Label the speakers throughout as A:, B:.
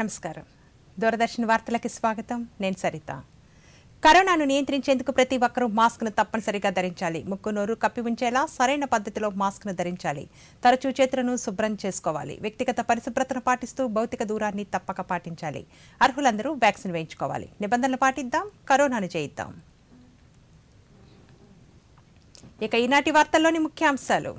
A: నమస్కారం. దూరదర్శన్ వార్తలకు స్వాగతం. నేను సరిత. కరోనాను నియంత్రించేందుకు ప్రతి ఒక్కరూ మాస్క్ను తప్పనిసరిగా ధరించాలి. ముక్కు నోరు కప్పి ఉంచేలా సరైన పద్ధతిలో మాస్క్ను ధరించాలి. తరచూ చేతులను శుభ్రం చేసుకోవాలి. వ్యక్తిగత పరిశుభ్రతను పాటిస్తూ భౌతిక దూరాన్ని తప్పక పాటించాలి. అర్హులందరూ వ్యాక్సిన్ వేయించుకోవాలి. నిబంధనలు పాటిద్దాం, కరోనాను జయిద్దాం. ఇక ఈనాటి వార్తల్లోని ముఖ్యాంశాలు.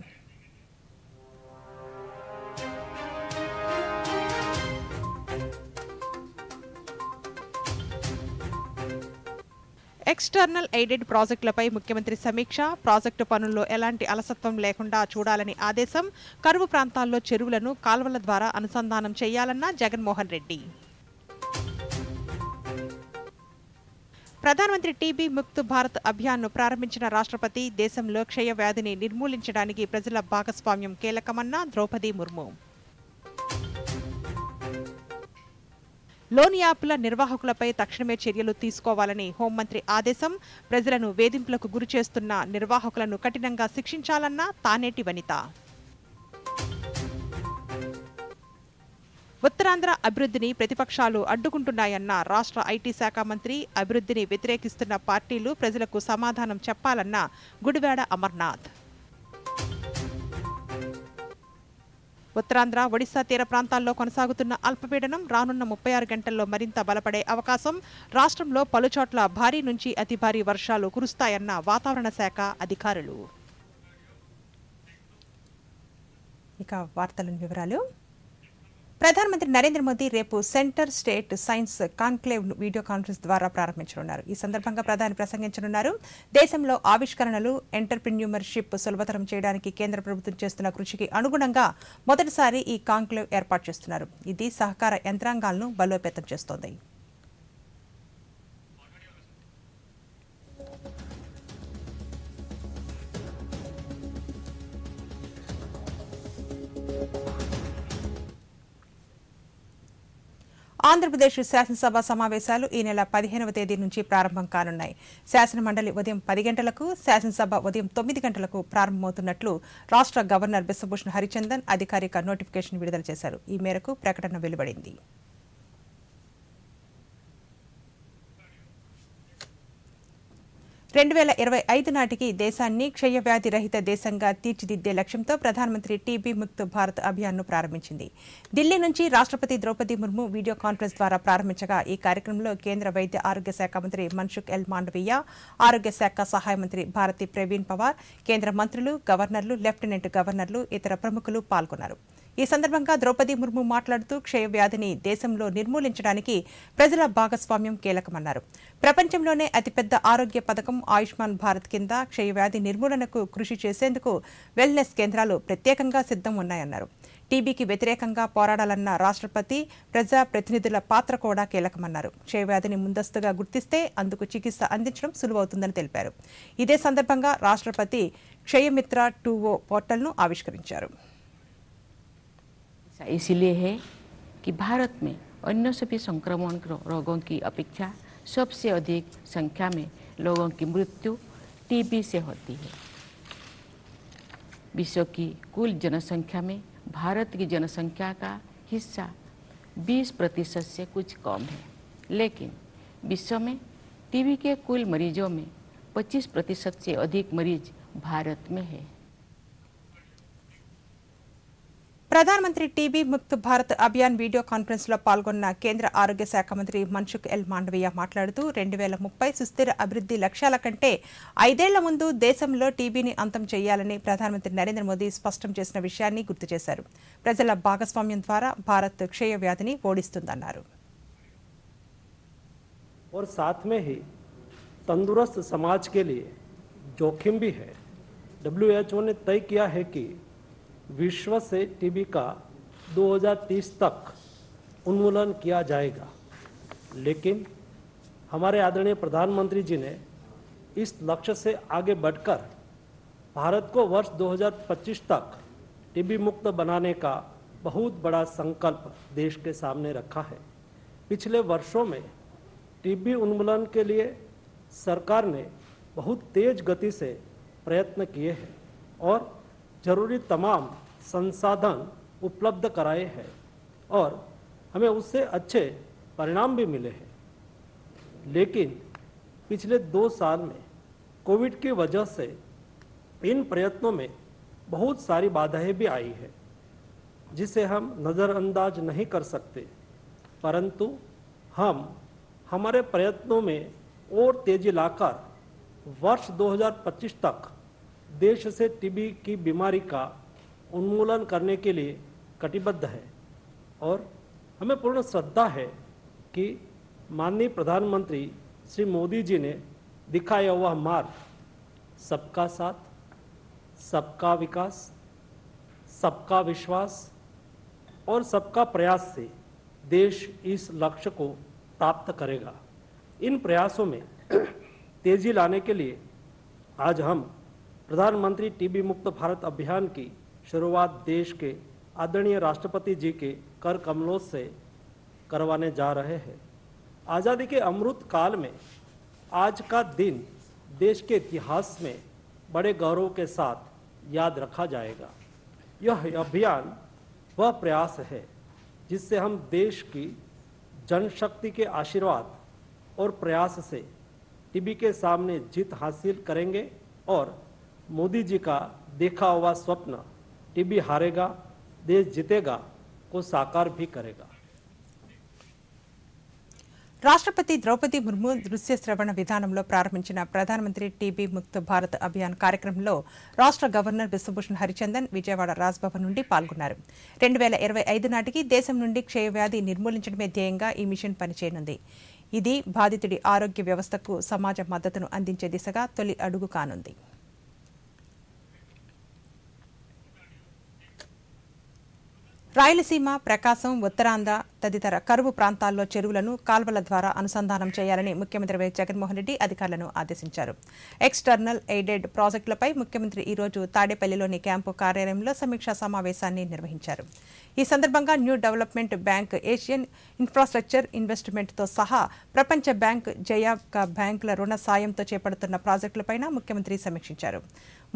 A: ఎక్స్టర్నల్ ఎయిడెడ్ ప్రాజెక్టులపై ముఖ్యమంత్రి సమీక్ష. ప్రాజెక్టు పనుల్లో ఎలాంటి అలసత్వం లేకుండా చూడాలని ఆదేశం. కరువు ప్రాంతాల్లో చెరువులను కాల్వల ద్వారా అనుసంధానం చేయాలన్న జగన్మోహన్ రెడ్డి. ప్రధానమంత్రి టీబీ ముక్త్ భారత్ అభియాన్ను ప్రారంభించిన రాష్ట్రపతి దేశంలో క్షయ వ్యాధిని నిర్మూలించడానికి ప్రజల భాగస్వామ్యం కీలకమన్న ద్రౌపది ముర్ము. లోన్ యాప్ల నిర్వాహకులపై తక్షణమే చర్యలు తీసుకోవాలని హోంమంత్రి ఆదేశం. ప్రజలను వేధింపులకు గురి చేస్తున్న నిర్వాహకులను కఠినంగా శిక్షించాలన్న తానేటి వనిత. ఉత్తరాంధ్ర అభివృద్ధిని ప్రతిపక్షాలు అడ్డుకుంటున్నాయన్న రాష్ట్ర ఐటీ శాఖ మంత్రి. అభివృద్ధిని వ్యతిరేకిస్తున్న పార్టీలు ప్రజలకు సమాధానం చెప్పాలన్న గుడివాడ అమర్నాథ్. ఉత్తరాంధ్ర, ఒడిశా తీర ప్రాంతాల్లో కొనసాగుతున్న అల్పపీడనం రానున్న 36 గంటల్లో మరింత బలపడే అవకాశం. రాష్ట్రంలో పలుచోట్ల భారీ నుంచి అతి భారీ వర్షాలు కురుస్తాయన్న వాతావరణ శాఖ అధికారులు. ఇక వార్తల వివరాలు. ప్రధానమంత్రి నరేంద్ర మోదీ రేపు centre state science conclave video conference ద్వారా ప్రారంభించనున్నారు. ఈ సందర్భంగా ప్రధాని ప్రసంగించనున్నారు. దేశంలో ఆవిష్కరణలు, ఎంటర్ప్రెన్యూర్షిప్ సులభతరం చేయడానికి కేంద్ర ప్రభుత్వం చేస్తున్న కృషికి అనుగుణంగా మొదటిసారి ఈ కాన్క్లేవ్ ఏర్పాటు చేస్తున్నారు. ఇది సహకార యంత్రాంగాలను బలోపేతం చేస్తోంది. ఆంధ్రప్రదేశ్ శాసనసభ సమావేశాలు ఈ నెల 15వ తేదీ నుంచి ప్రారంభం కానున్నాయి. శాసనమండలి ఉదయం 10 గంటలకు, శాసనసభ ఉదయం 9 గంటలకు ప్రారంభమవుతున్నట్లు రాష్ట్ర గవర్నర్ బిశ్వభూషణ్ హరిచందన్ అధికారిక నోటిఫికేషన్ విడుదల చేశారు. ఈ మేరకు ప్రకటన వెలువడింది. 2025 నాటికి దేశాన్ని క్షయవ్యాధి రహిత దేశంగా తీర్చిదిద్దే లక్ష్యంతో ప్రధానమంత్రి టీబీ ముక్త్ భారత్ అభియాన్ను ప్రారంభించింది. ఢిల్లీ నుంచి రాష్ట్రపతి ద్రౌపది ముర్ము వీడియో కాన్ఫరెన్స్ ద్వారా ప్రారంభించగా ఈ కార్యక్రమంలో కేంద్ర వైద్య ఆరోగ్య శాఖ మంత్రి మన్సుఖ్ ఎల్ మాండవీయ, ఆరోగ్య శాఖ సహాయ మంత్రి భారతి ప్రవీణ్ పవార్, కేంద్ర మంత్రులు, గవర్నర్లు, లెఫ్టినెంట్ గవర్నర్లు, ఇతర ప్రముఖులు పాల్గొన్నారు. ఈ సందర్భంగా ద్రౌపది ముర్ము మాట్లాడుతూ క్షయవ్యాధిని దేశంలో నిర్మూలించడానికి ప్రజల భాగస్వామ్యం కీలకమన్నారు. ప్రపంచంలోనే అతిపెద్ద ఆరోగ్య పథకం ఆయుష్మాన్ భారత్ కింద క్షయవ్యాధి నిర్మూలనకు కృషి చేసేందుకు వెల్నెస్ కేంద్రాలు ప్రత్యేకంగా సిద్ధం ఉన్నాయన్నారు. టీబీకి వ్యతిరేకంగా పోరాడాలన్న రాష్ట్రపతి ప్రజా ప్రతినిధుల పాత్ర కూడా కీలకమన్నారు. క్షయవ్యాధిని ముందస్తుగా గుర్తిస్తే అందుకు చికిత్స అందించడం సులువవుతుందని తెలిపారు. ఇదే సందర్భంగా రాష్ట్రపతి క్షయమిత్ర 2.0 పోర్టల్ను ఆవిష్కరించారు.
B: इसलिए है कि भारत में अन्य सभी संक्रमण रोगों की अपेक्षा सबसे अधिक संख्या में लोगों की मृत्यु टीबी से होती है. विश्व की कुल जनसंख्या में भारत की जनसंख्या का हिस्सा 20% से कुछ कम है, लेकिन विश्व में टीबी के कुल मरीजों में 25% से अधिक मरीज भारत में है.
A: ప్రధానమంత్రి TB Mukt Bharat Abhiyan video conference లో పాల్గొన్న కేంద్ర ఆరోగ్య శాఖ మంత్రి మన్సుఖ్ ఎల్ మాండవీయ మాట్లాడుతూ 2030 సుస్థిర అభివృద్ధి లక్ష్యాల కంటే 5 ఏళ్ల ముందు దేశంలో టీబీని అంతం చేయాలని ప్రధానమంత్రి నరేంద్ర మోదీ స్పష్టం చేసిన విషయాన్ని గుర్తు చేశారు. ప్రజల భాగస్వామ్యం ద్వారా భారత్ క్షయ వ్యాధిని ఓడిస్తుందన్నారు.
C: और साथ में ही तंदुरुस्त समाज के लिए जोखिम भी है. WHO ने तय किया है कि विश्व से टीबी का 2030 तक उन्मूलन किया जाएगा, लेकिन हमारे आदरणीय प्रधानमंत्री जी ने इस लक्ष्य से आगे बढ़कर भारत को वर्ष 2025 तक टीबी मुक्त बनाने का बहुत बड़ा संकल्प देश के सामने रखा है. पिछले वर्षों में टीबी उन्मूलन के लिए सरकार ने बहुत तेज गति से प्रयत्न किए हैं और जरूरी तमाम संसाधन उपलब्ध कराए हैं और हमें उससे अच्छे परिणाम भी मिले हैं। लेकिन पिछले 2 साल में कोविड की वजह से इन प्रयत्नों में बहुत सारी बाधाएं भी आई है, जिसे हम नज़रअंदाज नहीं कर सकते। परंतु हम हमारे प्रयत्नों में और तेजी लाकर वर्ष 2025 तक देश से टीबी की बीमारी का उन्मूलन करने के लिए कटिबद्ध है और हमें पूर्ण श्रद्धा है कि माननीय प्रधानमंत्री श्री मोदी जी ने दिखाया वह मार्ग सबका साथ, सबका विकास, सबका विश्वास और सबका प्रयास से देश इस लक्ष्य को प्राप्त करेगा। इन प्रयासों में तेजी लाने के लिए आज हम प्रधानमंत्री टीबी मुक्त भारत अभियान की शुरुआत देश के आदरणीय राष्ट्रपति जी के कर कमलों से करवाने जा रहे हैं। आज़ादी के अमृत काल में आज का दिन देश के इतिहास में बड़े गौरव के साथ याद रखा जाएगा। यह अभियान वह प्रयास है जिससे हम देश की जनशक्ति के आशीर्वाद और प्रयास से टीबी के सामने जीत हासिल करेंगे और मोदी जी का देखा हुआ स्वप्न टीबी हारेगा, देश जीतेगा को साकार भी करेगा।
A: రాష్ట్రపతి ద్రౌపది ముర్ము దృశ్య శ్రవణ విధానంలో ప్రారంభించిన ప్రధానమంత్రి టీబీ ముక్త్ భారత్ అభియాన్ కార్యక్రమంలో రాష్ట్ర గవర్నర్ బిశ్వభూషణ్ హరిచందన్ విజయవాడ రాజ్భవన్ నుండి పాల్గొన్నారు. 2025 నాటికి దేశం నుండి క్షయవ్యాధి నిర్మూలించడమే ధ్యేయంగా ఈ మిషన్ పనిచేయనుంది. ఇది బాధితుడి ఆరోగ్య వ్యవస్థకు సమాజ మద్దతును అందించే దిశగా తొలి అడుగు కానుంది. రాయలసీమ, ప్రకాశం, ఉత్తరాంధ్ర తదితర కరువు ప్రాంతాల్లో చెరువులను కాల్వల ద్వారా అనుసంధానం చేయాలని ముఖ్యమంత్రి వైఎస్ జగన్మోహన్ రెడ్డి అధికారులను ఆదేశించారు. ఎక్స్టర్నల్ ఎయిడెడ్ ప్రాజెక్టులపై ముఖ్యమంత్రి ఈ రోజు తాడేపల్లిలోని క్యాంపు కార్యాలయంలో సమీక్షా సమావేశాన్ని నిర్వహించారు. ఈ సందర్భంగా new development bank, Asian infrastructure ఇన్వెస్ట్మెంట్తో సహా ప్రపంచ బ్యాంక్, జయాబ్కా బ్యాంకుల రుణ సాయంతో చేపడుతున్న ప్రాజెక్టులపై ముఖ్యమంత్రి సమీక్షించారు.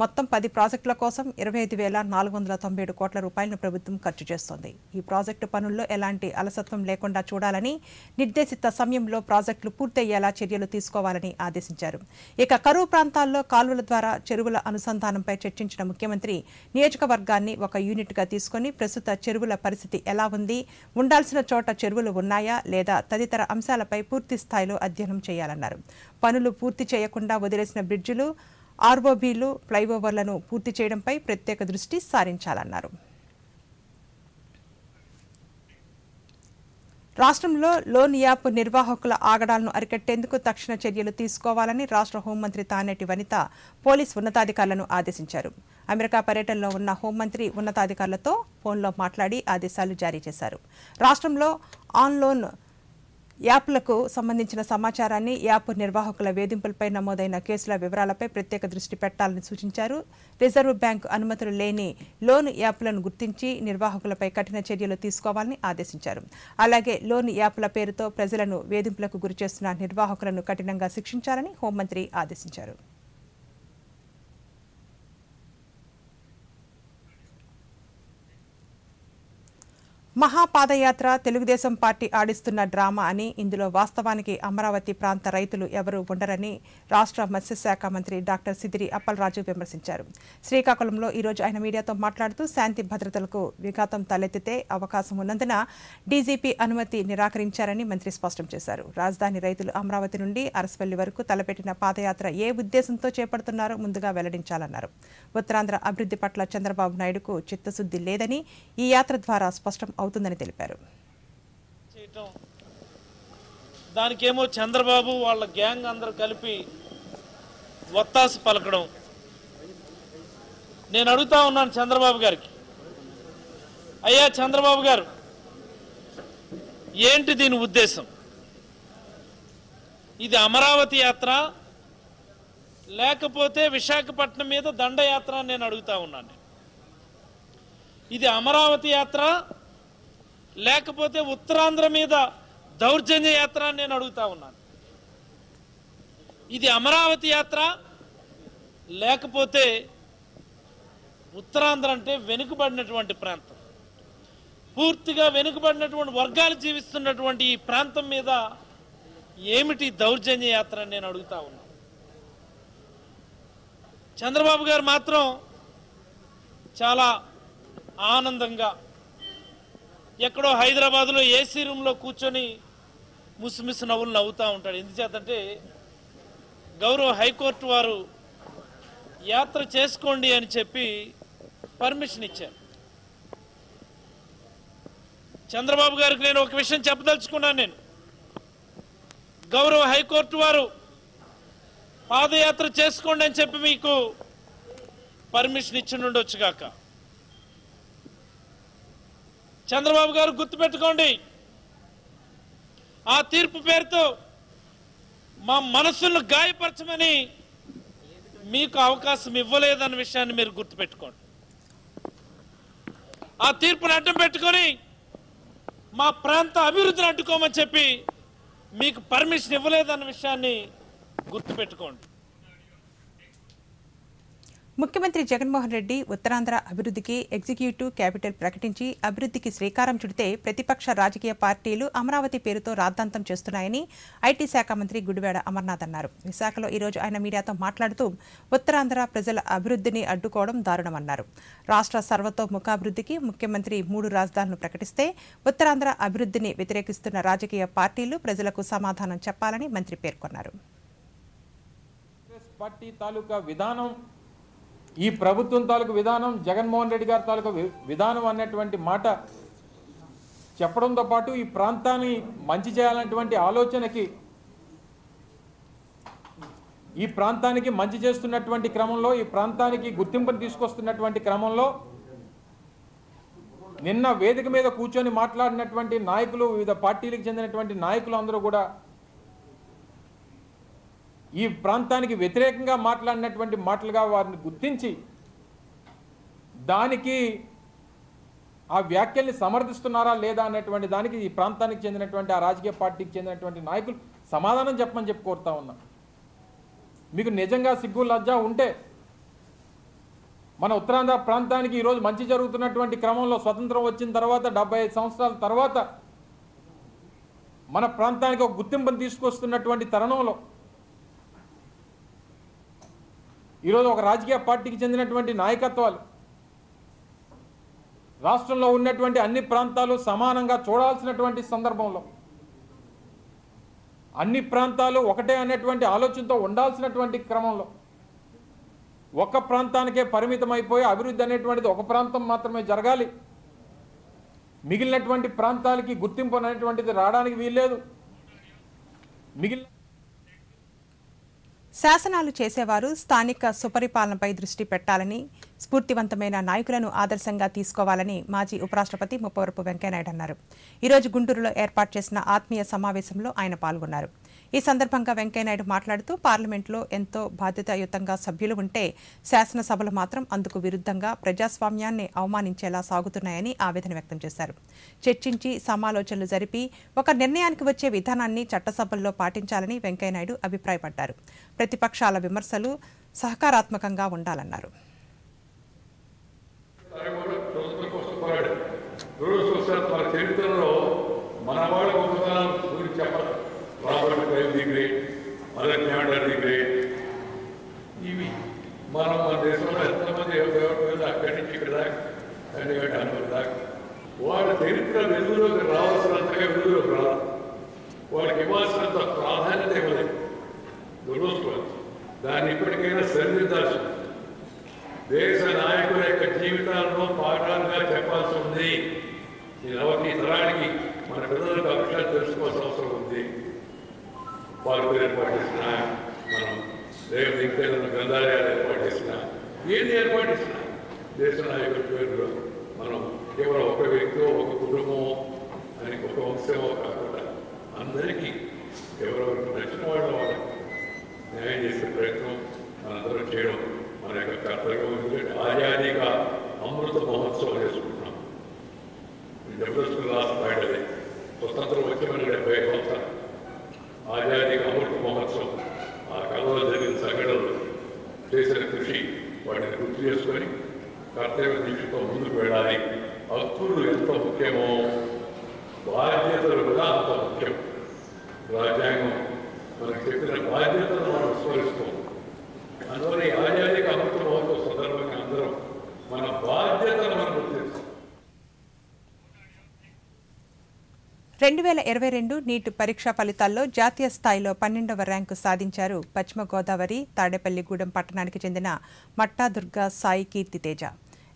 A: మొత్తం 10 ప్రాజెక్టుల కోసం 25,497 కోట్ల రూపాయలను ప్రభుత్వం ఖర్చు చేస్తోంది. ఈ ప్రాజెక్టు పనుల్లో ఎలాంటి అలసత్వం లేకుండా చూడాలని, నిర్దేశిత సమయంలో ప్రాజెక్టులు పూర్తయ్యేలా చర్యలు తీసుకోవాలని ఆదేశించారు. ఇక కరువు ప్రాంతాల్లో కాలువల ద్వారా చెరువుల అనుసంధానంపై చర్చించిన ముఖ్యమంత్రి నియోజకవర్గాన్ని ఒక యూనిట్గా తీసుకుని ప్రస్తుత చెరువుల పరిస్థితి ఎలా ఉంది, ఉండాల్సిన చోట చెరువులు ఉన్నాయా లేదా తదితర అంశాలపై పూర్తి స్థాయిలో అధ్యయనం చేయాలన్నారు. పనులు పూర్తి చేయకుండా వదిలేసిన బ్రిడ్జిలు, ఆర్ఓబీలు, ఫ్లైఓవర్లను పూర్తి చేయడంపై ప్రత్యేక దృష్టి సారించాలన్నారు. రాష్ట్రంలో లోన్ యాప్ నిర్వాహకుల ఆగడాలను అరికట్టేందుకు తక్షణ చర్యలు తీసుకోవాలని రాష్ట్ర హోంమంత్రి తానేటి వనిత పోలీస్ ఉన్నతాధికారులను ఆదేశించారు. అమెరికా పర్యటనలో ఉన్న హోంమంత్రి ఉన్నతాధికారులతో ఫోన్లో మాట్లాడి ఆదేశాలు జారీ చేశారు. రాష్ట్రంలో ఆన్లోన్ యాప్లకు సంబంధించిన సమాచారాన్ని, యాప్ నిర్వాహకుల వేధింపులపై నమోదైన కేసుల వివరాలపై ప్రత్యేక దృష్టి పెట్టాలని సూచించారు. రిజర్వ్ బ్యాంకు అనుమతులు లేని లోన్ యాప్లను గుర్తించి నిర్వాహకులపై కఠిన చర్యలు తీసుకోవాలని ఆదేశించారు. అలాగే లోన్ యాప్ల పేరుతో ప్రజలను వేధింపులకు గురిచేస్తున్న నిర్వాహకులను కఠినంగా శిక్షించాలని హోంమంత్రి ఆదేశించారు. మహాపాదయాత్ర తెలుగుదేశం పార్టీ ఆడిస్తున్న డ్రామా అని, ఇందులో వాస్తవానికి అమరావతి ప్రాంత రైతులు ఎవరూ ఉండరని రాష్ట్ర మత్స్యశాఖ మంత్రి డాక్టర్ సిదిరి అప్పలరాజు విమర్శించారు. శ్రీకాకుళంలో ఈరోజు ఆయన మీడియాతో మాట్లాడుతూ శాంతి భద్రతలకు విఘాతం తలెత్తితే అవకాశం ఉన్నందున డీజీపీ అనుమతి నిరాకరించారని మంత్రి స్పష్టం చేశారు. రాజధాని రైతులు అమరావతి నుండి అరసవల్లి వరకు తలపెట్టిన పాదయాత్ర ఏ ఉద్దేశంతో చేపడుతున్నారో ముందుగా వెల్లడించాలన్నారు. ఉత్తరాంధ్ర అభివృద్ధి పట్ల చంద్రబాబు నాయుడుకు చిత్తశుద్ధి లేదని ఈ యాత్ర ద్వారా స్పష్టం అవుతుందని తెలిపారు.
D: దానికేమో చంద్రబాబు వాళ్ళ గ్యాంగ్ అందరూ కలిపి వత్తాసు పలకడం. నేను అడుగుతా ఉన్నాను చంద్రబాబు గారికి, అయ్యా చంద్రబాబు గారు, ఏంటి దీని ఉద్దేశం? ఇది అమరావతి యాత్ర లేకపోతే విశాఖపట్నం మీద దండయాత్ర అని నేను అడుగుతా ఉన్నాను. ఇది అమరావతి యాత్ర లేకపోతే ఉత్తరాంధ్ర మీద దౌర్జన్య యాత్ర అని నేను అడుగుతా ఉన్నాను. ఇది అమరావతి యాత్ర లేకపోతే ఉత్తరాంధ్ర అంటే వెనుకబడినటువంటి ప్రాంతం, పూర్తిగా వెనుకబడినటువంటి వర్గాలు జీవిస్తున్నటువంటి ఈ ప్రాంతం మీద ఏమిటి దౌర్జన్య యాత్ర అని నేను అడుగుతా ఉన్నా. చంద్రబాబు గారు మాత్రం చాలా ఆనందంగా ఎక్కడో హైదరాబాద్లో ఏసీ రూమ్లో కూర్చొని ముసిమిసి నవ్వులు నవ్వుతూ ఉంటాడు. ఎందుచేతంటే గౌరవ హైకోర్టు వారు యాత్ర చేసుకోండి అని చెప్పి పర్మిషన్ ఇచ్చారు. చంద్రబాబు గారికి నేను ఒక విషయం చెప్పదలుచుకున్నాను. నేను గౌరవ హైకోర్టు వారు పాదయాత్ర చేసుకోండి అని చెప్పి మీకు పర్మిషన్ ఇచ్చి ఉండొచ్చు కాక. చంద్రబాబు గారు గుర్తుపెట్టుకోండి, ఆ తీర్పు పేరుతో మా మనసులను గాయపరచమని మీకు అవకాశం ఇవ్వలేదన్న విషయాన్ని మీరు గుర్తుపెట్టుకోండి. ఆ తీర్పును అడ్డం పెట్టుకొని మా ప్రాంత అభివృద్ధిని అడ్డుకోమని చెప్పి మీకు పర్మిషన్ ఇవ్వలేదన్న విషయాన్ని గుర్తుపెట్టుకోండి.
A: ముఖ్యమంత్రి జగన్మోహన్ రెడ్డి ఉత్తరాంధ్ర అభివృద్ధికి ఎగ్జిక్యూటివ్ క్యాపిటల్ ప్రకటించి అభివృద్ధికి శ్రీకారం చుడితే ప్రతిపక్ష రాజకీయ పార్టీలు అమరావతి పేరుతో రాద్ధాంతం చేస్తున్నాయని ఐటీ శాఖ మంత్రి గుడివాడ అమర్నాథ్ అన్నారు. విశాఖలో ఈరోజు ఆయన మీడియాతో మాట్లాడుతూ ఉత్తరాంధ్ర ప్రజల అభివృద్ధిని అడ్డుకోవడం దారుణమన్నారు. రాష్ట్ర సర్వతోముఖాభివృద్ధికి ముఖ్యమంత్రి 3 రాజధానులు ప్రకటిస్తే ఉత్తరాంధ్ర అభివృద్ధిని వ్యతిరేకిస్తున్న రాజకీయ పార్టీలు ప్రజలకు సమాధానం చెప్పాలని మంత్రి పేర్కొన్నారు.
E: ఈ ప్రభుత్వం తాలూకు విధానం, జగన్మోహన్ రెడ్డి గారి తాలూకు విధానం అన్నటువంటి మాట చెప్పడంతో పాటు ఈ ప్రాంతాన్ని మంచి చేయాలన్నటువంటి ఆలోచనకి, ఈ ప్రాంతానికి మంచి చేస్తున్నటువంటి క్రమంలో, ఈ ప్రాంతానికి గుర్తింపును తీసుకొస్తున్నటువంటి క్రమంలో నిన్న వేదిక మీద కూర్చొని మాట్లాడినటువంటి నాయకులు, వివిధ పార్టీలకు చెందినటువంటి నాయకులు అందరూ కూడా ఈ ప్రాంతానికి వ్యతిరేకంగా మాట్లాడినటువంటి మాటలుగా వారిని గుర్తించి దానికి ఆ వ్యాఖ్యల్ని సమర్థిస్తున్నారా లేదా అనేటువంటి దానికి ఈ ప్రాంతానికి చెందినటువంటి ఆ రాజకీయ పార్టీకి చెందినటువంటి నాయకులు సమాధానం చెప్పమని చెప్పి కోరుతా ఉన్నా. మీకు నిజంగా సిగ్గు లజ్జ ఉంటే మన ఉత్తరాంధ్ర ప్రాంతానికి ఈరోజు మంచి జరుగుతున్నటువంటి క్రమంలో, స్వతంత్రం వచ్చిన తర్వాత 75 సంవత్సరాల తర్వాత మన ప్రాంతానికి ఒక గుర్తింపును తీసుకొస్తున్నటువంటి తరుణంలో ఈరోజు ఒక రాజకీయ పార్టీకి చెందినటువంటి నాయకత్వాలు రాష్ట్రంలో ఉన్నటువంటి అన్ని ప్రాంతాలు సమానంగా చూడాల్సినటువంటి సందర్భంలో, అన్ని ప్రాంతాలు ఒకటే అనేటువంటి ఆలోచనతో ఉండాల్సినటువంటి క్రమంలో ఒక్క ప్రాంతానికే పరిమితమైపోయి అభివృద్ధి అనేటువంటిది ఒక ప్రాంతం మాత్రమే జరగాలి, మిగిలినటువంటి ప్రాంతాలకి గుర్తింపు అనేటువంటిది రావడానికి వీల్లేదు.
A: శాసనాలు చేసేవారు స్థానిక సుపరిపాలనపై దృష్టి పెట్టాలని, స్ఫూర్తివంతమైన నాయకులను ఆదర్శంగా తీసుకోవాలని మాజీ ఉపరాష్ట్రపతి ముప్పవరపు వెంకయ్యనాయుడు అన్నారు. ఈరోజు గుంటూరులో ఏర్పాటు చేసిన ఆత్మీయ సమావేశంలో ఆయన పాల్గొన్నారు. ఈ సందర్భంగా వెంకయ్యనాయుడు మాట్లాడుతూ పార్లమెంట్లో ఎంతో బాధ్యతాయుతంగా సభ్యులు ఉంటే శాసనసభలు మాత్రం అందుకు విరుద్ధంగా ప్రజాస్వామ్యాన్ని అవమానించేలా సాగుతున్నాయని ఆవేదన వ్యక్తం చేశారు. చర్చించి సమాలోచనలు జరిపి ఒక నిర్ణయానికి వచ్చే విధానాన్ని చట్టసభల్లో పాటించాలని వెంకయ్యనాయుడు అభిప్రాయపడ్డారు. ప్రతిపక్షాల విమర్శలు సహకారాత్మకంగా ఉండాలన్నారు.
F: Robert Clive the great, mother క్యామెడర్ ది గ్రేట్, ఇవి మనం మన దేశంలో ఎంతమంది అక్కడి నుంచి ఇక్కడ దాకా దాకా వాళ్ళ చరిత్ర వెలుగులోకి రావాల్సినంతగా వెలుగులోకి రాదు. వాళ్ళకి ఇవ్వాల్సినంత ప్రాధాన్యత ఇవ్వలేదు దురదృష్టం. దాన్ని ఇప్పటికైనా సరిదిద్దాల్సి, దేశ నాయకుల యొక్క జీవితాలను పాఠాలుగా చెప్పాల్సి ఉంది. ఈ తరానికి మన పిల్లలకు ఆ విషయాలు తెలుసుకోవాల్సిన అవసరం ఉంది. పార్కులు ఏర్పాటు చేసిన, మనం రేపు గ్రంథాలయాలు ఏర్పాటు చేసిన, ఏది ఏర్పాటు చేసిన దేశ నాయకుల పేరులో మనం కేవలం ఒక వ్యక్తి, ఒక కుటుంబం అని, ఒక వంశమో కాకుండా అందరికీ ఎవరెవరికి నచ్చిన వాళ్ళ వాళ్ళకి న్యాయం చేసే ప్రయత్నం మనందరం చేయడం మన యొక్క కర్తవ్యం. ఎందుకంటే ఆజాదీగా అమృత మహోత్సవం చేసుకుంటున్నాం. లాస్ట్ పాయింట్, స్వతంత్రం వచ్చి మనకి 70 సంవత్సరాలు ఆజాదీగా అమృత మహోత్సవం. ఆ కాలంలో జరిగిన సంఘటనలు, చేసిన కృషి, వాటిని గుర్తు చేసుకొని కర్తవ్య దీక్షతో ముందుకు వెళ్ళాలి. హక్కులు ఎంత ముఖ్యమో బాధ్యతలు కూడా అంత ముఖ్యం. రాజ్యాంగం మనకు చెప్పిన బాధ్యతలను మనం విస్మరిస్తాం. అందువల్ల ఈ ఆజాదీ కా అమృత మహోత్సవ సందర్భంగా అందరం మన బాధ్యతను మనం గుర్తిస్తాం.
A: 2022 నీట్ పరీక్షా ఫలితాల్లో జాతీయ స్థాయిలో 12వ ర్యాంకు సాధించారు పశ్చిమ గోదావరి తాడేపల్లిగూడెం పట్టణానికి చెందిన మట్టాదుర్గ సాయి కీర్తితేజ.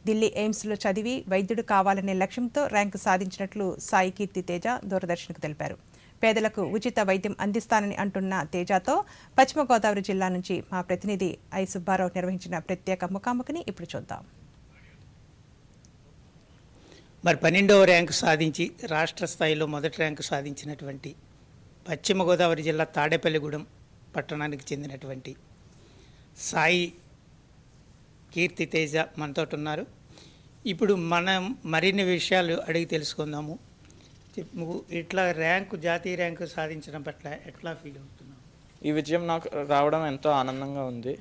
A: ఢిల్లీ ఎయిమ్స్లో చదివి వైద్యుడు కావాలనే లక్ష్యంతో ర్యాంకు సాధించినట్లు సాయి కీర్తితేజ దూరదర్శన్కు తెలిపారు. పేదలకు ఉచిత వైద్యం అందిస్తానని అంటున్న తేజతో పశ్చిమ గోదావరి జిల్లా నుంచి మా ప్రతినిధి ఐ సుబ్బారావు నిర్వహించిన ప్రత్యేక ముఖాముఖిని ఇప్పుడు చూద్దాం.
G: మరి 12వ ర్యాంకు సాధించి రాష్ట్ర స్థాయిలో మొదటి ర్యాంకు సాధించినటువంటి పశ్చిమ గోదావరి జిల్లా తాడేపల్లిగూడెం పట్టణానికి చెందినటువంటి సాయి కీర్తితేజ మనతో ఉన్నారు. ఇప్పుడు మనం మరిన్ని విషయాలు అడిగి తెలుసుకుందాము. నువ్వు ఇట్లా జాతీయ ర్యాంకు సాధించడం పట్ల ఎట్లా ఫీల్ అవుతున్నావు?
H: ఈ విజయం నాకు రావడం ఎంతో ఆనందంగా ఉంది.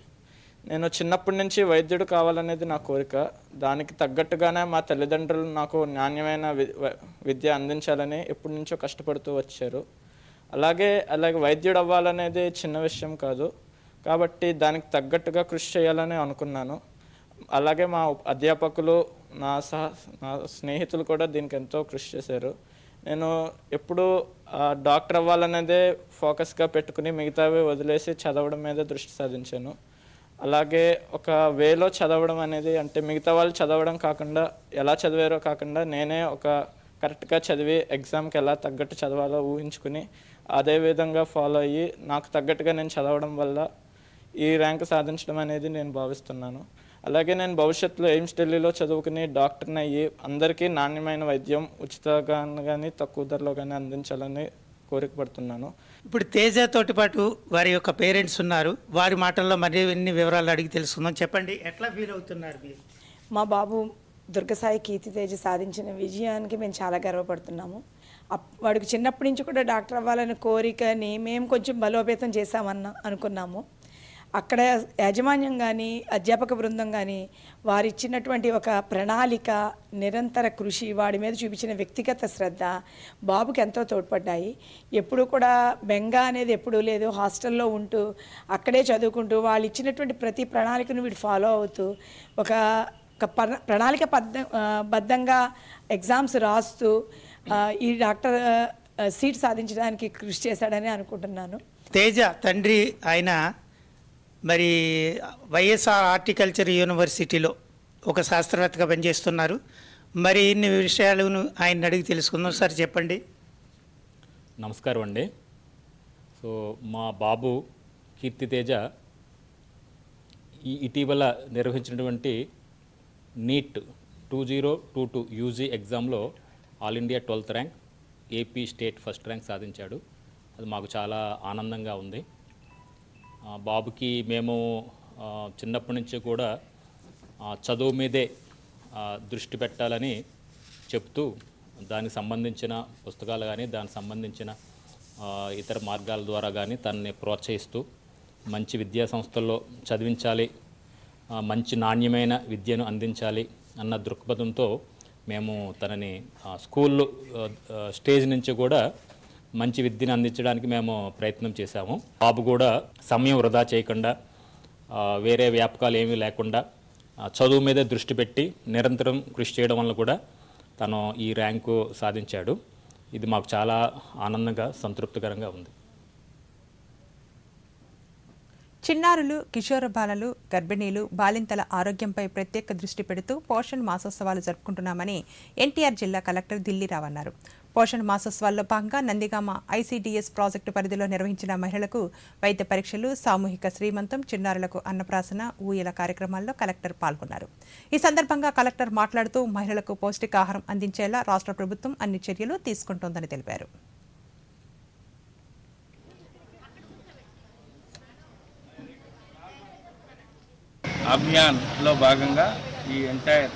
H: నేను చిన్నప్పటి నుంచి వైద్యుడు కావాలనేది నా కోరిక. దానికి తగ్గట్టుగానే మా తల్లిదండ్రులు నాకు నాణ్యమైన విద్య అందించాలని ఎప్పటి నుంచో కష్టపడుతూ వచ్చారు. అలాగే వైద్యుడు అవ్వాలనేది చిన్న విషయం కాదు. కాబట్టి దానికి తగ్గట్టుగా కృషి చేయాలని అనుకున్నాను. అలాగే మా అధ్యాపకులు నా స్నేహితులు కూడా దీనికి ఎంతో కృషి చేశారు. నేను ఎప్పుడు డాక్టర్ అవ్వాలనేదే ఫోకస్గా పెట్టుకుని మిగతావి వదిలేసి చదవడం మీద దృష్టి సాధించాను. అలాగే ఒక వేలో చదవడం అనేది, అంటే మిగతా వాళ్ళు చదవడం కాకుండా ఎలా చదివారో కాకుండా నేనే ఒక కరెక్ట్గా చదివి ఎగ్జామ్కి ఎలా తగ్గట్టు చదవాలో ఊహించుకుని అదే విధంగా ఫాలో అయ్యి నాకు తగ్గట్టుగా నేను చదవడం వల్ల ఈ ర్యాంక్ సాధించడం అనేది నేను భావిస్తున్నాను. అలాగే నేను భవిష్యత్తులో ఎయిమ్స్ ఢిల్లీలో చదువుకుని డాక్టర్ని అయ్యి అందరికీ నాణ్యమైన వైద్యం ఉచితంగా కానీ తక్కువ ధరలో కానీ అందించాలని కోరికపడుతున్నాను.
G: ఇప్పుడు తేజతోటి పాటు వారి యొక్క పేరెంట్స్ ఉన్నారు. వారి మాటల్లో మరిన్ని వివరాలు అడిగి తెలుసుకుందాం. చెప్పండి, ఎట్లా ఫీల్ అవుతున్నారు మీరు?
I: మా బాబు దుర్గసాయి కీర్తితేజ సాధించిన విజయానికి మేము చాలా గర్వపడుతున్నాము. వాడికి చిన్నప్పటి నుంచి కూడా డాక్టర్ అవ్వాలనే కోరికని మేము కొంచెం బలోపేతం అనుకున్నాము. అక్కడ యాజమాన్యం కానీ అధ్యాపక బృందం కానీ వారు ఇచ్చినటువంటి ఒక ప్రణాళిక, నిరంతర కృషి, వాడి మీద చూపించిన వ్యక్తిగత శ్రద్ధ బాబుకి ఎంతో తోడ్పడ్డాయి. ఎప్పుడు కూడా బెంగ అనేది ఎప్పుడూ లేదు. హాస్టల్లో ఉంటూ అక్కడే చదువుకుంటూ వాళ్ళు ఇచ్చినటువంటి ప్రతి ప్రణాళికను వీడు ఫాలో అవుతూ ఒక ప్రణాళిక బద్ధంగా ఎగ్జామ్స్ రాస్తూ ఈ డాక్టర్ సీట్ సాధించడానికి కృషి చేశాడని అనుకుంటున్నాను.
G: తేజ తండ్రి ఆయన మరి వైఎస్ఆర్ హార్టికల్చర్ యూనివర్సిటీలో ఒక శాస్త్రవేత్తగా పనిచేస్తున్నారు. మరి ఇన్ని విషయాలను ఆయన అడిగి తెలుసుకుందాం. సార్ చెప్పండి.
J: నమస్కారం అండి. సో మా బాబు కీర్తితేజ ఇటీవల నిర్వహించినటువంటి నీట్ 2022 యూజీ ఎగ్జామ్లో all India 12th rank, AP state first rank సాధించాడు. అది మాకు చాలా ఆనందంగా ఉంది. బాబుకి మేము చిన్నప్పటి నుంచి కూడా చదువు మీదే దృష్టి పెట్టాలని చెప్తూ దానికి సంబంధించిన పుస్తకాలు కానీ దానికి సంబంధించిన ఇతర మార్గాల ద్వారా కానీ తనని ప్రోత్సహిస్తూ మంచి విద్యా సంస్థల్లో చదివించాలి, మంచి నాణ్యమైన విద్యను అందించాలి అన్న దృక్పథంతో మేము తనని స్కూల్ స్టేజ్ నుంచి కూడా మంచి విద్యను అందించడానికి మేము ప్రయత్నం చేశాము. బాబు కూడా సమయం వృధా చేయకుండా వేరే వ్యాపకాలు ఏమీ లేకుండా చదువు మీద దృష్టి పెట్టి నిరంతరం కృషి చేయడం వల్ల కూడా తను ఈ ర్యాంకు సాధించాడు. ఇది మాకు చాలా ఆనందంగా, సంతృప్తికరంగా ఉంది.
A: చిన్నారులు, కిషోర బాలలు, గర్భిణీలు, బాలింతల ఆరోగ్యంపై ప్రత్యేక దృష్టి పెడుతూ పోషణ్ మాసోత్సవాలు జరుపుకుంటున్నామని ఎన్టీఆర్ జిల్లా కలెక్టర్ దిల్లీరావు అన్నారు. పోషణ్ మాసోత్సవాల్లో భాగంగా నందిగామ ఐసీడీఎస్ ప్రాజెక్టు పరిధిలో నిర్వహించిన మహిళలకు వైద్య పరీక్షలు, సామూహిక శ్రీమంతం, చిన్నారులకు అన్నప్రాసన, ఊయల కార్యక్రమాల్లో కలెక్టర్ పాల్గొన్నారు. ఈ సందర్భంగా కలెక్టర్ మాట్లాడుతూ మహిళలకు పౌష్టికాహారం అందించేలా రాష్ట్ర ప్రభుత్వం అన్ని చర్యలు తీసుకుంటోందని తెలిపారు.
K: అభియాన్లో భాగంగా ఈ ఎంటైర్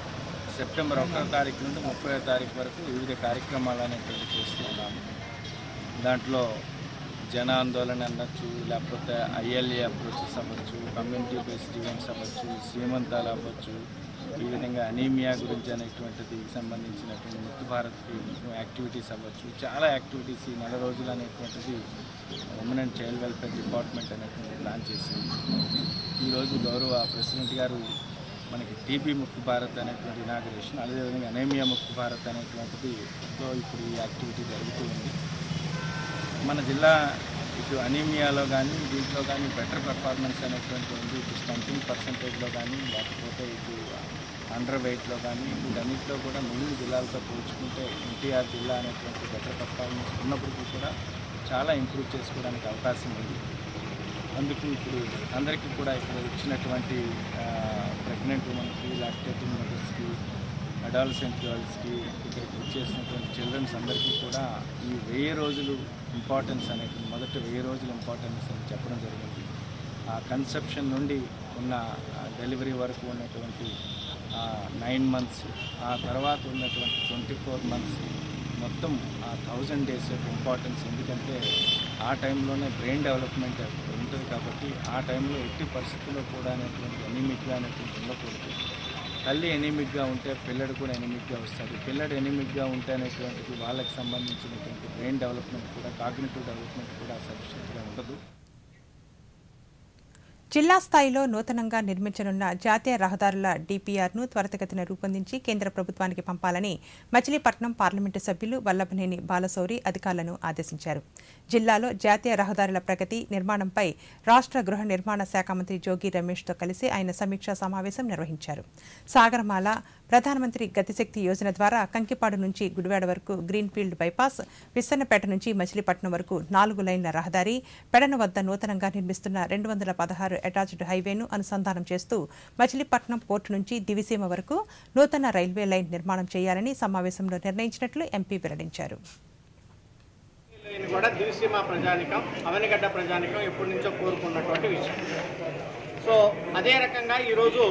K: సెప్టెంబర్ 1వ తారీఖు నుండి 30వ తారీఖు వరకు వివిధ కార్యక్రమాలు అనేటువంటి చేస్తున్నాము. దాంట్లో జన ఆందోళన అనొచ్చు, లేకపోతే ఐఎల్ఏ అప్రోచెస్ అవ్వచ్చు, కమ్యూనిటీ బేస్డ్ ఈవెంట్స్ అవ్వచ్చు, శ్రీమంతాలు అవ్వచ్చు, ఈ విధంగా అనీమియా గురించి అనేటువంటిది సంబంధించినటువంటి ముక్త భారత్కి యాక్టివిటీస్ అవ్వచ్చు, చాలా యాక్టివిటీస్ ఈ నెల రోజులు అనేటువంటిది women and child welfare department అనేటువంటి ప్లాన్ చేసింది. ఈరోజు గౌరవ ప్రెసిడెంట్ గారు మనకి టీబీ ముక్త భారత్ అనేటువంటి ఇనాగరేషన్, అదేవిధంగా అనేమియా ముక్త భారత్ అనేటువంటిదిలో ఇప్పుడు ఈ యాక్టివిటీ జరుగుతూ ఉంది. మన జిల్లా ఇటు అనీమియాలో కానీ దీంట్లో కానీ బెటర్ పెర్ఫార్మెన్స్ అనేటువంటి ఉంది. ఇటు స్టంటింగ్ పర్సంటేజ్లో కానీ లేకపోతే ఇటు అండర్ వెయిట్లో కానీ వీటన్నిటిలో కూడా మిగిలిన జిల్లాలతో పోల్చుకుంటే ఎన్టీఆర్ జిల్లా అనేటువంటి బెటర్ పెర్ఫార్మెన్స్ ఉన్నప్పటికీ కూడా చాలా ఇంప్రూవ్ చేసుకోవడానికి అవకాశం ఉంది. అందుకు ఇప్పుడు అందరికీ కూడా ఇక్కడ ఇచ్చినటువంటి ప్రెగ్నెంట్ ఉమెన్కి, లాక్టేటింగ్ మదర్స్కి, అడాలసెంట్ గర్ల్స్కి, ఇక్కడికి వచ్చేసినటువంటి చిల్డ్రన్స్ అందరికీ కూడా ఈ 1000 రోజులు ఇంపార్టెన్స్ అనేది, మొదటి 1000 రోజుల ఇంపార్టెన్స్ అని చెప్పడం జరిగింది. ఆ కన్సెప్షన్ నుండి ఉన్న డెలివరీ వరకు ఉన్నటువంటి 9 months, ఆ తర్వాత ఉన్నటువంటి 24 months, మొత్తం 1000 days యొక్క ఇంపార్టెన్స్. ఎందుకంటే ఆ టైంలోనే బ్రెయిన్ డెవలప్మెంట్ ఉంటుంది కాబట్టి ఆ టైంలో ఎట్టి పరిస్థితుల్లో కూడా అనేటువంటి ఎనీమిక్గా అనేటువంటి ఉండకూడదు. తల్లి ఎనీమిక్గా ఉంటే పిల్లడు కూడా ఎనీమిక్గా వస్తాడు. పిల్లడు ఎనీమిక్గా ఉంటే అనేటువంటిది వాళ్ళకి సంబంధించినటువంటి బ్రెయిన్ డెవలప్మెంట్ కూడా, కాగ్నిటివ్ డెవలప్మెంట్ కూడా సఫిషియెంట్గా ఉండదు.
A: జిల్లా స్థాయిలో నూతనంగా నిర్మించనున్న జాతీయ రహదారుల డిపిఆర్ను త్వరితగతిన రూపొందించి కేంద్ర ప్రభుత్వానికి పంపాలని మచిలీపట్నం పార్లమెంటు సభ్యులు వల్లభనేని బాలశౌరి అధికారులను ఆదేశించారు. జిల్లాలో జాతీయ రహదారుల ప్రగతి, నిర్మాణంపై రాష్ట్ర గృహ నిర్మాణ శాఖ మంత్రి జోగి రమేష్తో కలిసి ఆయన సమీక్షా సమావేశం నిర్వహించారు. సాగరమాల, ప్రధానమంత్రి గతిశక్తి యోజన ద్వారా కంకిపాడు నుంచి గుడివాడ వరకు గ్రీన్ఫీల్డ్ బైపాస్, విస్సన్నపేట నుంచి మచిలీపట్నం వరకు 4 లైన్ల రహదారి, పెడన వద్ద నూతనంగా నిర్మిస్తున్న 216 అటాచ్డ్ హైవేను అనుసంధానం చేస్తూ మచిలీపట్నం పోర్టు నుంచి దివిసీమ వరకు నూతన రైల్వే లైన్ నిర్మాణం చేయాలని సమావేశంలో నిర్ణయించినట్లు ఎంపీ వెల్లడించారు.
L: కూడా దివిసీమ ప్రజానికం, అవనిగడ్డ ప్రజానికం ఎప్పటి నుంచో కోరుకున్నటువంటి విషయం. సో అదే రకంగా ఈరోజు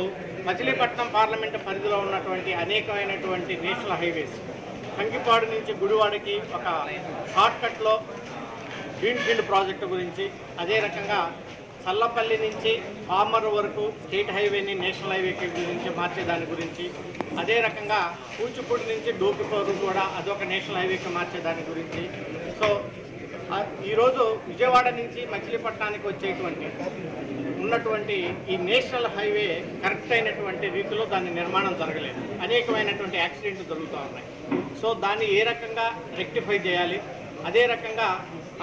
L: మచిలీపట్నం పార్లమెంటు పరిధిలో ఉన్నటువంటి అనేకమైనటువంటి నేషనల్ హైవేస్, కంకిపాడు నుంచి గుడివాడకి ఒక షార్ట్కట్లో గ్రీన్ఫీల్డ్ ప్రాజెక్టు గురించి, అదే రకంగా చల్లపల్లి నుంచి పామర్ వరకు స్టేట్ హైవేని నేషనల్ హైవేకి గురించి మార్చే దాని గురించి, అదే రకంగా కూచిపూడి నుంచి డోకిపోరు కూడా అదొక నేషనల్ హైవేకి మార్చే దాని గురించి. సో ఈరోజు విజయవాడ నుంచి మచిలీపట్నానికి వచ్చేటువంటి ఉన్నటువంటి ఈ నేషనల్ హైవే కరెక్ట్ అయినటువంటి రీతిలో దాని నిర్మాణం జరగలేదు. అనేకమైనటువంటి యాక్సిడెంట్లు జరుగుతూ ఉన్నాయి. సో దాన్ని ఏ రకంగా రెక్టిఫై చేయాలి, అదే రకంగా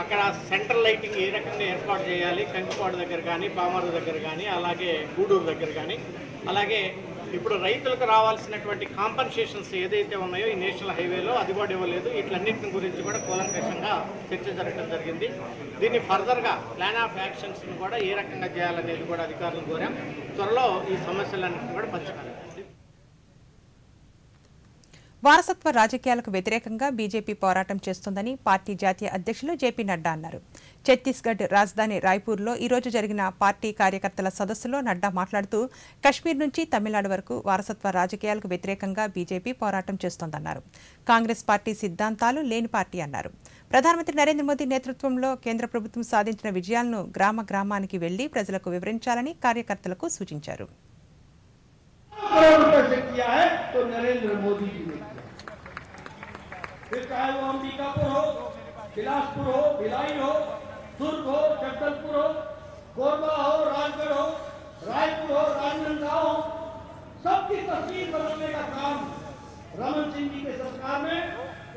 L: అక్కడ సెంట్రల్ లైటింగ్ ఏ రకంగా ఏర్పాటు చేయాలి, కంకిపాడు దగ్గర కానీ, పామరు దగ్గర కానీ, అలాగే గూడూరు దగ్గర కానీ, అలాగే ఇప్పుడు రైతులకు రావాల్సినటువంటి కాంపన్సేషన్స్ ఏదైతే ఉన్నాయో ఈ నేషనల్ హైవేలో అది కూడా ఇవ్వలేదు. వీటన్నిటిని గురించి కూడా కూలంకషంగా చర్చ జరగడం జరిగింది. దీన్ని ఫర్దర్గా ప్లాన్ ఆఫ్ యాక్షన్స్ని కూడా ఏ రకంగా చేయాలనేది కూడా అధికారులను కోరాం. త్వరలో ఈ సమస్యలన్నింటినీ కూడా పరిష్కారం.
A: వారసత్వ రాజకీయాలకు వ్యతిరేకంగా బీజేపీ పోరాటం చేస్తోందని పార్టీ జాతీయ అధ్యక్షులు జేపీ నడ్డా అన్నారు. ఛత్తీస్గఢ్ రాజధాని రాయ్పూర్లో ఈరోజు జరిగిన పార్టీ కార్యకర్తల సదస్సులో నడ్డా మాట్లాడుతూ కశ్మీర్ నుంచి తమిళనాడు వరకు వారసత్వ రాజకీయాలకు వ్యతిరేకంగా బీజేపీ పోరాటం చేస్తోందన్నారు. కాంగ్రెస్ పార్టీ సిద్ధాంతాలు లేని పార్టీ అన్నారు. ప్రధానమంత్రి నరేంద్ర మోదీ నేతృత్వంలో కేంద్ర ప్రభుత్వం సాధించిన విజయాలను గ్రామ గ్రామానికి వెళ్లి ప్రజలకు వివరించాలని కార్యకర్తలకు సూచించారు.
M: तो नरेंद्र मोदी जी ने फिर चाहे वो अंबिकापुर हो, बिलासपुर हो, भिलाई हो, दुर्ग हो, जगदलपुर हो, कोरबा हो, राजगढ़ हो, रायपुर हो, राजनांदगांव हो, सबकी तस्वीर बदलने का काम रमन सिंह जी के सरकार में,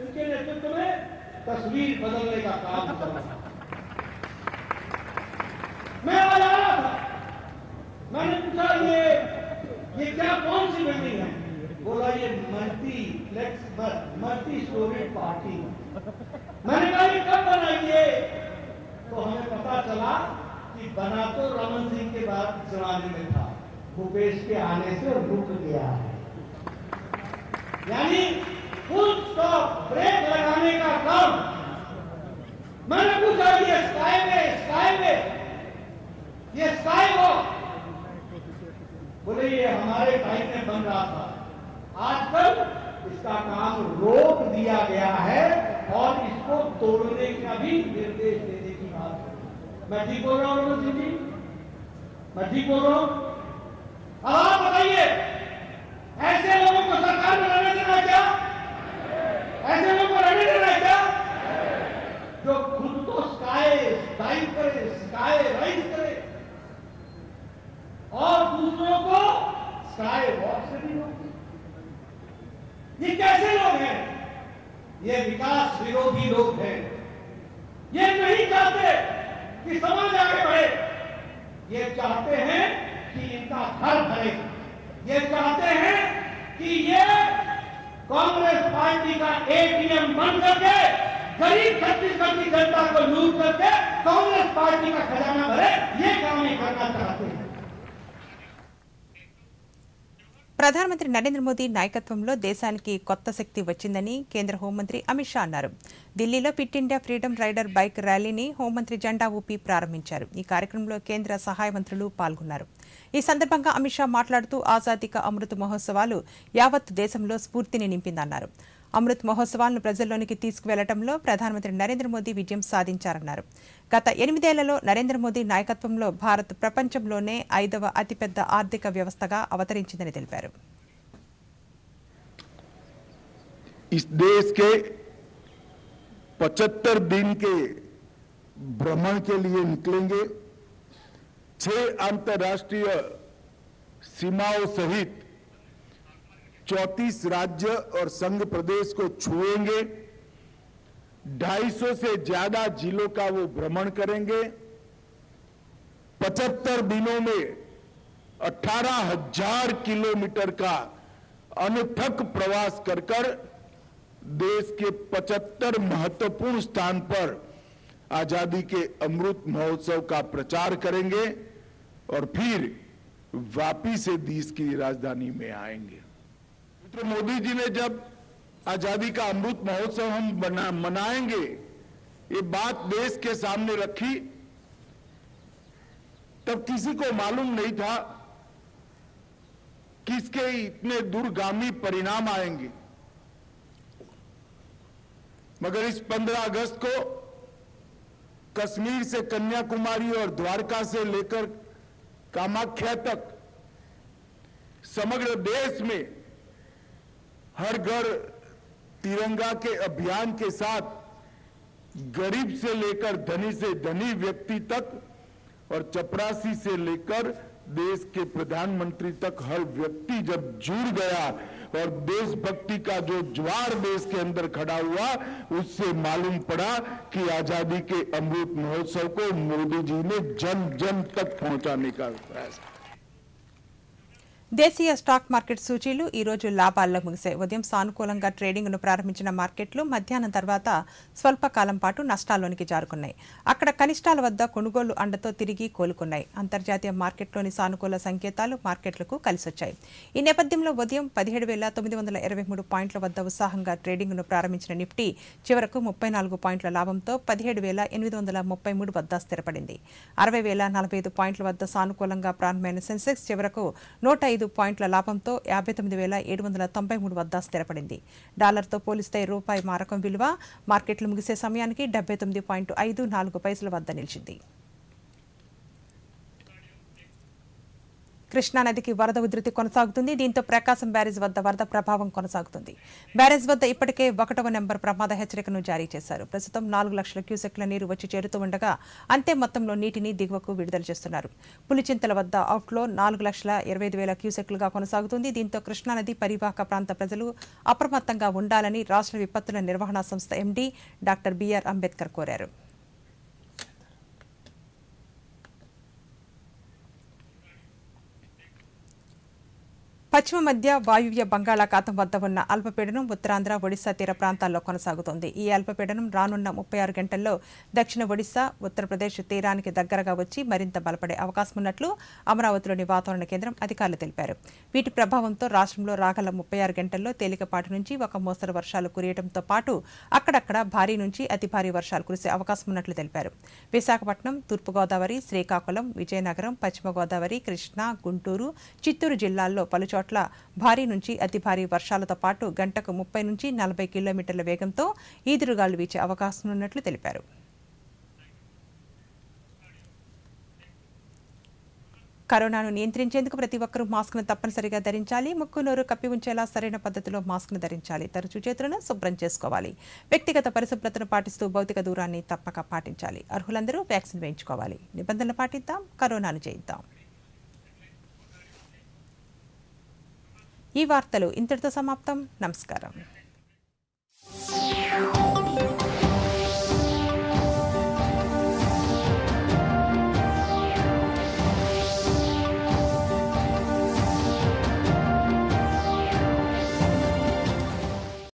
M: उनके नेतृत्व में तस्वीर बदलने का काम कर रहा था। मैं आज आया था, मैंने पूछा ये क्या कौन सी बिल्डिंग है? बोला ये मल्टी स्टोरी पार्टी। मैंने कहा ये कब बनाई है? तो हमें पता चला कि बना तो रमन सिंह के बाद जमाने में था, भूपेश के आने से रुक गया है। यानी फुल स्टॉप ब्रेक लगाने का काम। मैंने पूछा ये स्काईवे ये स्काई वॉक, बोले ये हमारे टाइम में बन रहा था, आजकल इसका काम रोक दिया गया है और इसको तोड़ने का भी निर्देश देने की बात है। मैं ठीक बोल रहा हूँ रमन सिंह जी? मैं ठीक बोल रहा हूँ? अब आप बताइए ऐसे लोगों को सरकार में रहने देना क्या? ऐसे लोगों को रहने देना क्या? जो खुद तो स्काई डाइव करे, स्काई राइज करे और दूसरों को स्काई वॉक से भी रोके। ये कैसे लोग हैं? ये विकास विरोधी लोग हैं। ये नहीं चाहते कि समाज आगे बढ़े, ये चाहते हैं कि इनका घर भरे, ये चाहते हैं कि ये कांग्रेस पार्टी का एटीएम बन करके गरीब छत्तीसगढ़ की जनता को लूट करके कांग्रेस पार्टी का खजाना भरे, ये काम ये करना चाहते हैं।
A: ప్రధానమంత్రి నరేంద్ర మోదీ నాయకత్వంలో దేశానికి కొత్త శక్తి వచ్చిందని కేంద్ర హోంమంత్రి అమిత్ షా అన్నారు. ఢిల్లీలో fit India freedom rider bike ర్యాలీని హోంమంత్రి జెండా ఊపి ప్రారంభించారు. ఈ కార్యక్రమంలో కేంద్ర సహాయ మంత్రులు పాల్గొన్నారు. ఈ సందర్భంగా అమిత్ షా మాట్లాడుతూ ఆజాదీ కా అమృత్ మహోత్సవాలు యావత్ దేశంలో స్ఫూర్తిని నింపిందన్నారు. అమృత్ మహోత్సవాలను ప్రజల్లోనికి తీసుకువెళ్లడంలో ప్రధానమంత్రి నరేంద్ర మోదీ విజయం సాధించారన్నారు. గత 8 ఏళ్లలో నరేంద్ర మోదీ నాయకత్వంలో భారత్ ప్రపంచంలోనే 5వ అతిపెద్ద ఆర్థిక వ్యవస్థగా అవతరించిందని తెలిపారు.
N: इस देश के 75 दिन के भ्रमण के लिए निकलेंगे. 6 अंतर्राष्ट्रीय सीमाओं सहित 34 राज्य और संघ प्रदेश को छुएंगे. 250 से ज्यादा जिलों का वो भ्रमण करेंगे. 75 दिनों में 18,000 किलोमीटर का अनथक प्रवास कर देश के 75 महत्वपूर्ण स्थान पर आजादी के अमृत महोत्सव का प्रचार करेंगे और फिर वापिस से देश की राजधानी में आएंगे. मित्र मोदी जी ने जब आजादी का अमृत महोत्सव हम मनाएंगे ये बात देश के सामने रखी, तब किसी को मालूम नहीं था कि इसके इतने दूरगामी परिणाम आएंगे. मगर इस 15 अगस्त को कश्मीर से कन्याकुमारी और द्वारका से लेकर कामाख्या तक समग्र देश में हर घर तिरंगा के अभियान के साथ गरीब से लेकर धनी से धनी व्यक्ति तक और चपरासी से लेकर देश के प्रधानमंत्री तक हर व्यक्ति जब जुड़ गया और देशभक्ति का जो ज्वार देश के अंदर खड़ा हुआ, उससे मालूम पड़ा कि आजादी के अमृत महोत्सव को मोदी जी ने जन जन तक पहुंचाने का प्रयास.
A: దేశీయ స్టాక్ మార్కెట్ సూచీలు ఈ రోజు లాభాల్లో ముగిశాయి. ఉదయం సానుకూలంగా ట్రేడింగ్ను ప్రారంభించిన మార్కెట్లు మధ్యాహ్నం తర్వాత స్వల్పకాలం పాటు నష్టాల్లోనికి జారుకున్నాయి. అక్కడ కనిష్టాల వద్ద కొనుగోలు అండతో తిరిగి కోలుకున్నాయి. అంతర్జాతీయ మార్కెట్లోని సానుకూల సంకేతాలు మార్కెట్లకు కలిసొచ్చాయి. ఈ నేపథ్యంలో ఉదయం 17,923 పాయింట్ల వద్ద ఉత్సాహంగా ట్రేడింగ్ను ప్రారంభించిన నిఫ్టీ చివరకు 34 పాయింట్ల లాభంతో 17,833 వద్ద స్థిరపడింది. 60,045 పాయింట్ల వద్ద సానుకూలంగా ప్రారంభమైన సెన్సెక్స్ చివరకు 105 పాయింట్ల లాభంతో 59,793 వద్ద స్థిరపడింది. డాలర్తో పోలిస్తే రూపాయి మారకం విలువ మార్కెట్లు ముగిసే సమయానికి 79.54 వద్ద నిలిచింది. కృష్ణానదికి వరద ఉధృతి కొనసాగుతుంది. దీంతో ప్రకాశం బ్యారేజ్ వద్ద వరద ప్రభావం కొనసాగుతుంది. బ్యారేజ్ వద్ద ఇప్పటికే 1వ నెంబర్ ప్రమాద హెచ్చరికను జారీ చేశారు. ప్రస్తుతం 4 లక్షల క్యూసెక్ల నీరు వచ్చి చేరుతూ ఉండగా అంతే మొత్తంలో నీటిని దిగువకు విడుదల చేస్తున్నారు. పులిచింతల వద్ద అవుట్ఫ్లో 4,25,000 క్యూసెక్లుగా కొనసాగుతుంది. దీంతో కృష్ణానది పరివాహక ప్రాంత ప్రజలు అప్రమత్తంగా ఉండాలని రాష్ట్ర విపత్తుల నిర్వహణ సంస్థ ఎండీ డాక్టర్ బిఆర్ అంబేద్కర్ కోరారు. పశ్చిమ మధ్య వాయువ్య బంగాళాఖాతం వద్ద ఉన్న అల్పపీడనం ఉత్తరాంధ్ర ఒడిశా తీర ప్రాంతాల్లో కొనసాగుతోంది. ఈ అల్పపీడనం రానున్న 36 గంటల్లో దక్షిణ ఒడిశా ఉత్తరప్రదేశ్ తీరానికి దగ్గరగా వచ్చి మరింత బలపడే అవకాశం ఉన్నట్లు అమరావతిలోని వాతావరణ కేంద్రం అధికారులు తెలిపారు. వీటి ప్రభావంతో రాష్ట్రంలో రాగల 36 గంటల్లో తేలికపాటి నుంచి ఒక మోస్తరు వర్షాలు కురియడంతో పాటు అక్కడక్కడ భారీ నుంచి అతి భారీ వర్షాలు కురిసే అవకాశం ఉన్నట్లు తెలిపారు. విశాఖపట్నం, తూర్పుగోదావరి, శ్రీకాకుళం, విజయనగరం, పశ్చిమ గోదావరి, కృష్ణా, గుంటూరు, చిత్తూరు జిల్లాల్లో పలుచోట్ల భారీ నుంచి అతి భారీ వర్షాలతో పాటు గంటకు 30 నుంచి 40 కిలోమీటర్ల వేగంతో ఈదురుగాలు వీచే అవకాశం ఉన్నట్లు తెలిపారు. కరోనాను నియంత్రించేందుకు ప్రతి ఒక్కరూ మాస్క్ను తప్పనిసరిగా ధరించాలి. ముక్కు నోరు కప్పి ఉంచేలా సరైన పద్ధతిలో మాస్క్ను ధరించాలి. తరచూ చేతులను శుభ్రం చేసుకోవాలి. వ్యక్తిగత పరిశుభ్రతను పాటిస్తూ భౌతిక దూరాన్ని తప్పక పాటించాలి. అర్హులందరూ వ్యాక్సిన్ వేయించుకోవాలి. నిబంధనలు పాటిద్దాం, కరోనాను జయిద్దాం. ఈ వార్తలు ఇంతటితో సమాప్తం. నమస్కారం.